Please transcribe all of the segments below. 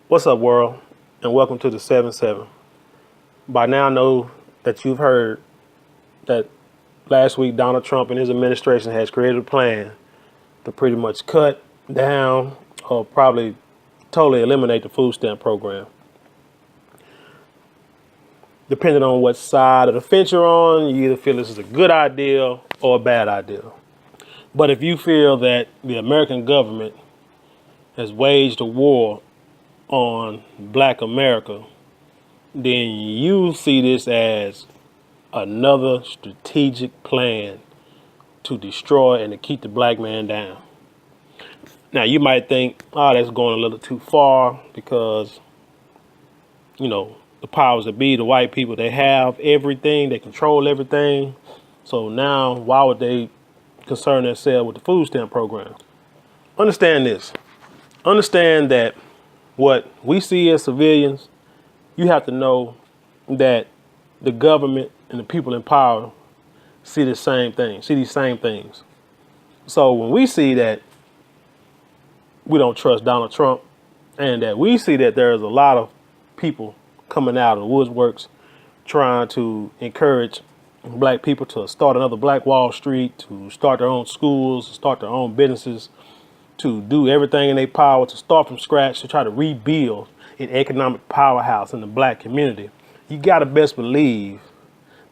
What's up, world, and welcome to the 7-7. By now, I know that you've heard that last week Donald Trump and his administration has created a plan to pretty much cut down or probably totally eliminate the food stamp program. Depending on what side of the fence you're on, you either feel this is a good idea or a bad idea. But if you feel that the American government has waged a war on Black America, then you see this as another strategic plan to destroy and to keep the black man down. Now, you might think, oh, that's going a little too far because, the powers that be, the white people, they have everything, they control everything. So now, why would they concern themselves with the food stamp program? Understand this. Understand that what we see as civilians, you have to know that the government and the people in power see the same thing, see these same things. So when we see that we don't trust Donald Trump and that we see that there's a lot of people coming out of the woodworks trying to encourage black people to start another Black Wall Street, to start their own schools, to start their own businesses, to do everything in their power to start from scratch, to try to rebuild an economic powerhouse in the black community, you gotta best believe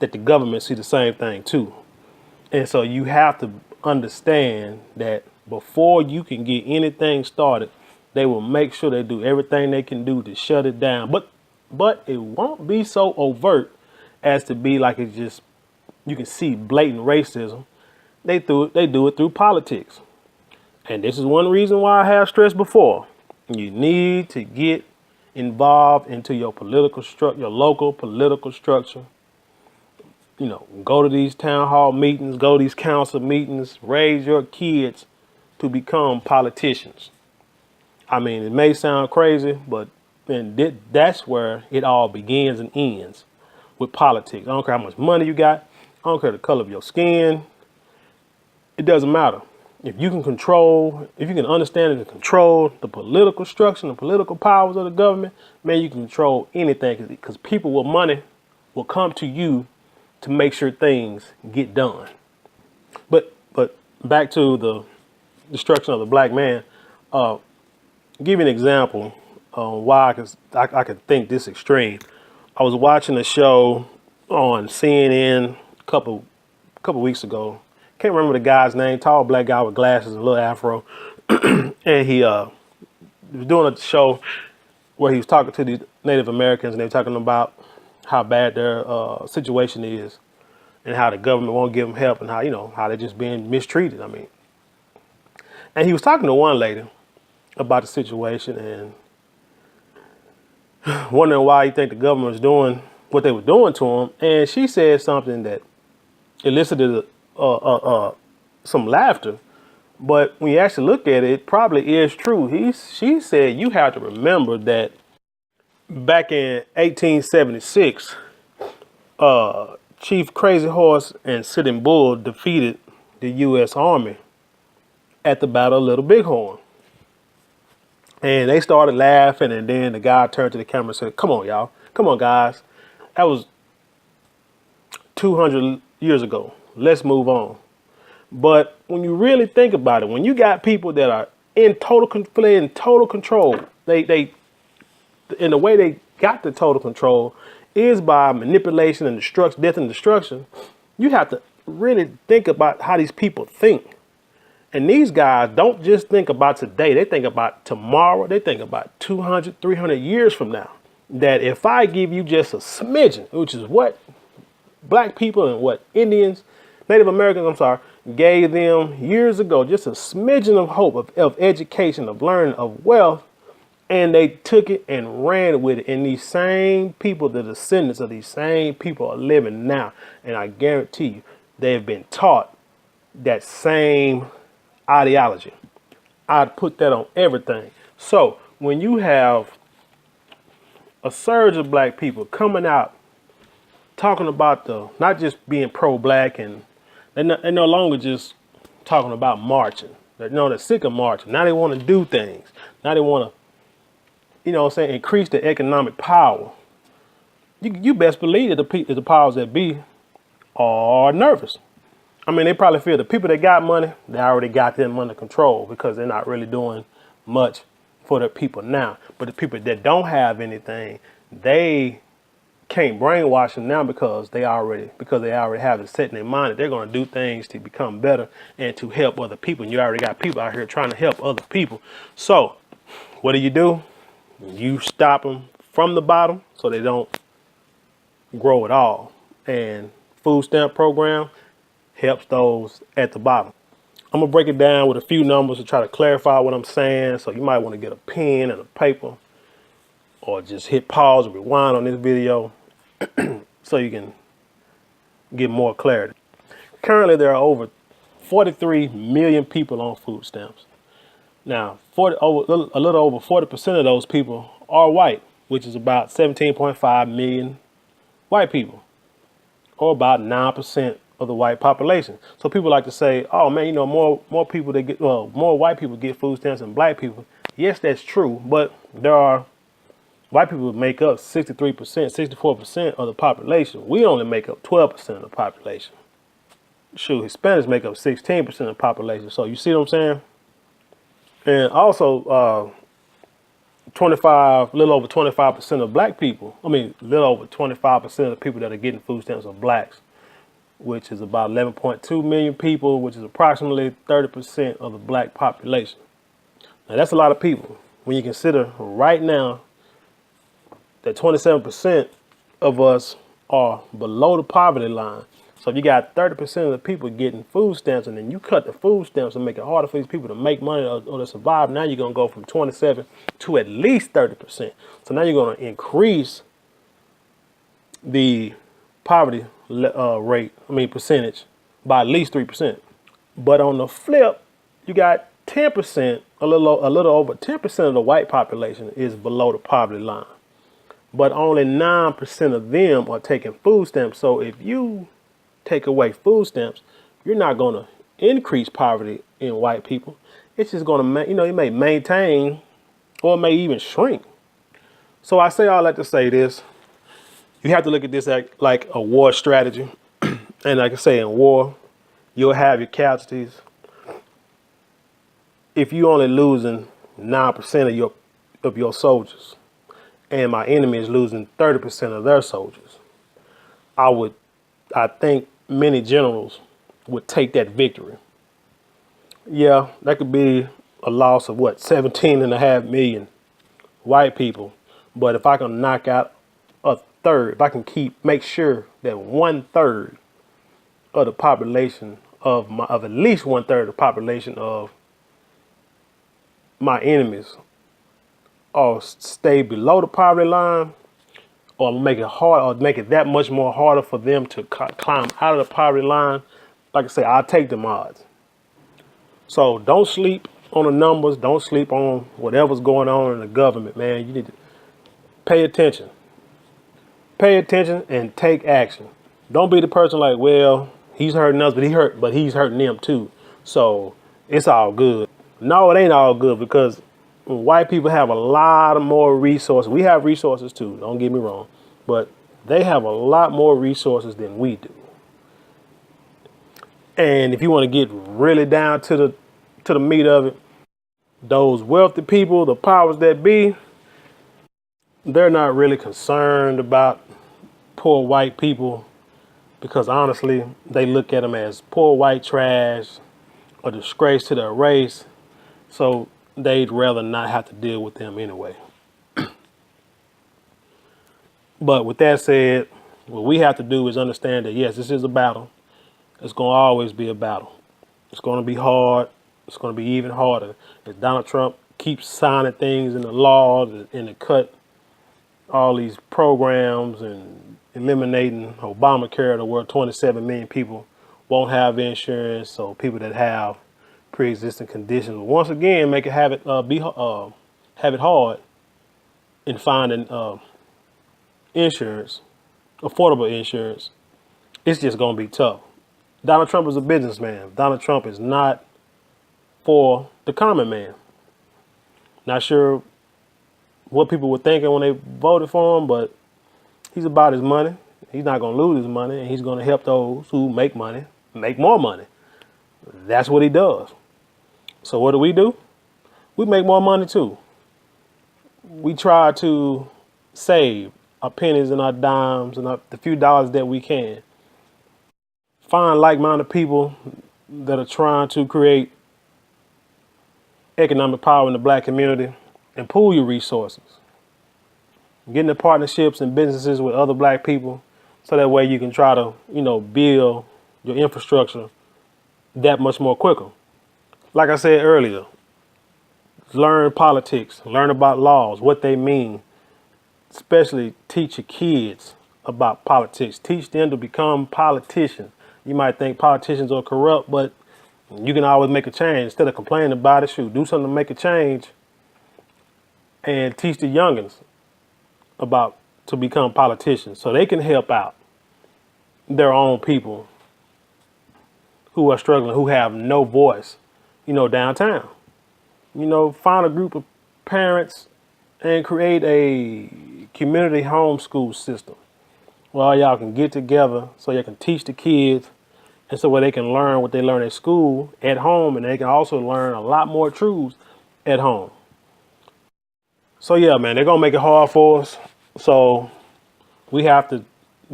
that the government see the same thing too. And so you have to understand that before you can get anything started, they will make sure they do everything they can do to shut it down. But it won't be so overt as to be like it's just, you can see blatant racism. They do it through politics. And this is one reason why I have stressed before. You need to get involved into your political structure, your local political structure. Go to these town hall meetings, go to these council meetings, raise your kids to become politicians. I mean, it may sound crazy, but that's where it all begins and ends, with politics. I don't care how much money you got. I don't care the color of your skin. It doesn't matter. If you can understand and control the political structure, the political powers of the government, man, you can control anything, because people with money will come to you to make sure things get done. But back to the destruction of the black man. Give you an example on why I could think this extreme. I was watching a show on CNN a couple weeks ago. Can't remember the guy's name. Tall black guy with glasses and a little afro, and he was doing a show where he was talking to these Native Americans, and they were talking about how bad their situation is, and how the government won't give them help, and how they're just being mistreated. I mean, and he was talking to one lady about the situation and wondering why he think the government was doing what they were doing to him, and she said something that elicited some laughter. But when you actually look at it, it probably is true. She said you have to remember that back in 1876, Chief Crazy Horse and Sitting Bull defeated the U.S. Army at the Battle of Little Bighorn. And they started laughing, and then the guy turned to the camera and said, "Come on, y'all. Come on, guys. That was 200 years ago. Let's move on." But when you really think about it, when you got people that are in total control, they and the way they got the total control is by manipulation and destruction, death and destruction. You have to really think about how these people think. And these guys don't just think about today. They think about tomorrow. They think about 200, 300 years from now. That if I give you just a smidgen, which is what black people and what Indians, Native Americans, gave them years ago, just a smidgen of hope, of education, of learning, of wealth, and they took it and ran with it. And these same people, the descendants of these same people, are living now. And I guarantee you, they have been taught that same ideology. I'd put that on everything. So when you have a surge of black people coming out talking about not just being pro-black, and they're no longer just talking about marching. They're sick of marching. Now they want to do things. Now they want to you know what I'm saying, increase the economic power, you best believe that the powers that be are nervous. I mean, they probably feel the people that got money, they already got them under control because they're not really doing much for the people now. But the people that don't have anything, they can't brainwash them now because they already have it set in their mind that they're going to do things to become better and to help other people. And you already got people out here trying to help other people. So what do? You stop them from the bottom so they don't grow at all. And food stamp program helps those at the bottom. I'm gonna break it down with a few numbers to try to clarify what I'm saying. So you might want to get a pen and a paper or just hit pause or rewind on this video so you can get more clarity. Currently, there are over 43 million people on food stamps. Now, a little over 40% of those people are white, which is about 17.5 million white people, or about 9% of the white population. So people like to say, "Oh man, you know, more people that get more white people get food stamps than black people." Yes, that's true, but there are white people make up 63%, 64% of the population. We only make up 12% of the population. Shoot, Hispanics make up 16% of the population. So you see what I'm saying? And also, little over 25% of black people. I mean, little over 25% of the people that are getting food stamps are blacks, which is about 11.2 million people, which is approximately 30% of the black population. Now, that's a lot of people when you consider right now that 27% of us are below the poverty line. So if you got 30% of the people getting food stamps and then you cut the food stamps and make it harder for these people to make money or to survive, now you're going to go from 27 to at least 30%. So now you're going to increase the poverty percentage by at least 3%. But on the flip, you got 10%, a little over 10% of the white population is below the poverty line. But only 9% of them are taking food stamps. So if you take away food stamps, you're not going to increase poverty in white people. It's just going to, it may maintain or it may even shrink. So I say all that to say this. You have to look at this like a war strategy. And like I say, in war, you'll have your casualties. If you only losing 9% of your soldiers, and my enemy is losing 30% of their soldiers, I think many generals would take that victory. Yeah, that could be a loss of 17.5 million white people. But if I can knock out a third, if I can make sure that 1/3 of the population of at least 1/3 of the population of my enemies or stay below the poverty line, or make it hard, or make it that much more harder for them to climb out of the poverty line, like I say, I'll take them odds. So don't sleep on the numbers. Don't sleep on whatever's going on in the government, man. You need to pay attention. Pay attention and take action. Don't be the person like, well, he's hurting us, but he's hurting them too. So it's all good. No, it ain't all good, because white people have a lot of more resources. We have resources too, don't get me wrong, but they have a lot more resources than we do. And if you want to get really down to the meat of it, those wealthy people, the powers that be, they're not really concerned about poor white people, because honestly, they look at them as poor white trash, a disgrace to their race. So they'd rather not have to deal with them anyway. But with that said, what we have to do is understand that, yes, this is a battle. It's going to always be a battle. It's going to be hard. It's going to be even harder as Donald Trump keeps signing things in the law and to cut all these programs and eliminating Obamacare, to where 27 million people won't have insurance. So people that have pre-existing conditions will once again have it hard in finding insurance, affordable insurance. It's just going to be tough. Donald Trump is a businessman. Donald Trump is not for the common man. Not sure what people were thinking when they voted for him, but he's about his money. He's not going to lose his money, and he's going to help those who make money make more money. That's what he does. So what do? We make more money too. We try to save our pennies and our dimes and the few dollars that we can. Find like-minded people that are trying to create economic power in the black community and pool your resources. Get into partnerships and businesses with other black people so that way you can try to, build your infrastructure that much more quicker. Like I said earlier, learn politics, learn about laws, what they mean. Especially teach your kids about politics. Teach them to become politicians. You might think politicians are corrupt, but you can always make a change. Instead of complaining about it, do something to make a change and teach the youngins to become politicians so they can help out their own people who are struggling, who have no voice, downtown. Find a group of parents and create a community homeschool system where all y'all can get together so you can teach the kids and so where they can learn what they learn at school at home, and they can also learn a lot more truths at home. So yeah, man, they're gonna make it hard for us. So we have to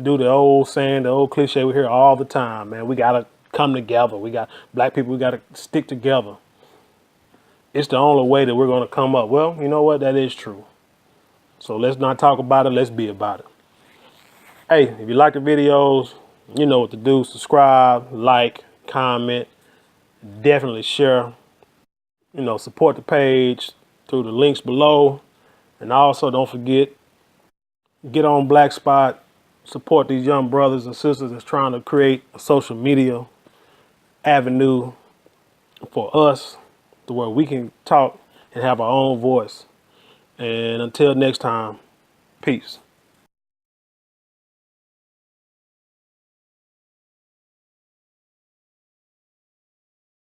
do the old saying, the old cliche we hear all the time, man. We gotta come together. Black people, we gotta stick together. It's the only way that we're gonna come up. Well, you know what? That is true. So let's not talk about it, let's be about it. Hey, if you like the videos, you know what to do. Subscribe, like, comment, definitely share. Support the page through the links below. And also don't forget, get on Black Spot, support these young brothers and sisters that's trying to create a social media avenue for us to where we can talk and have our own voice. And until next time, peace.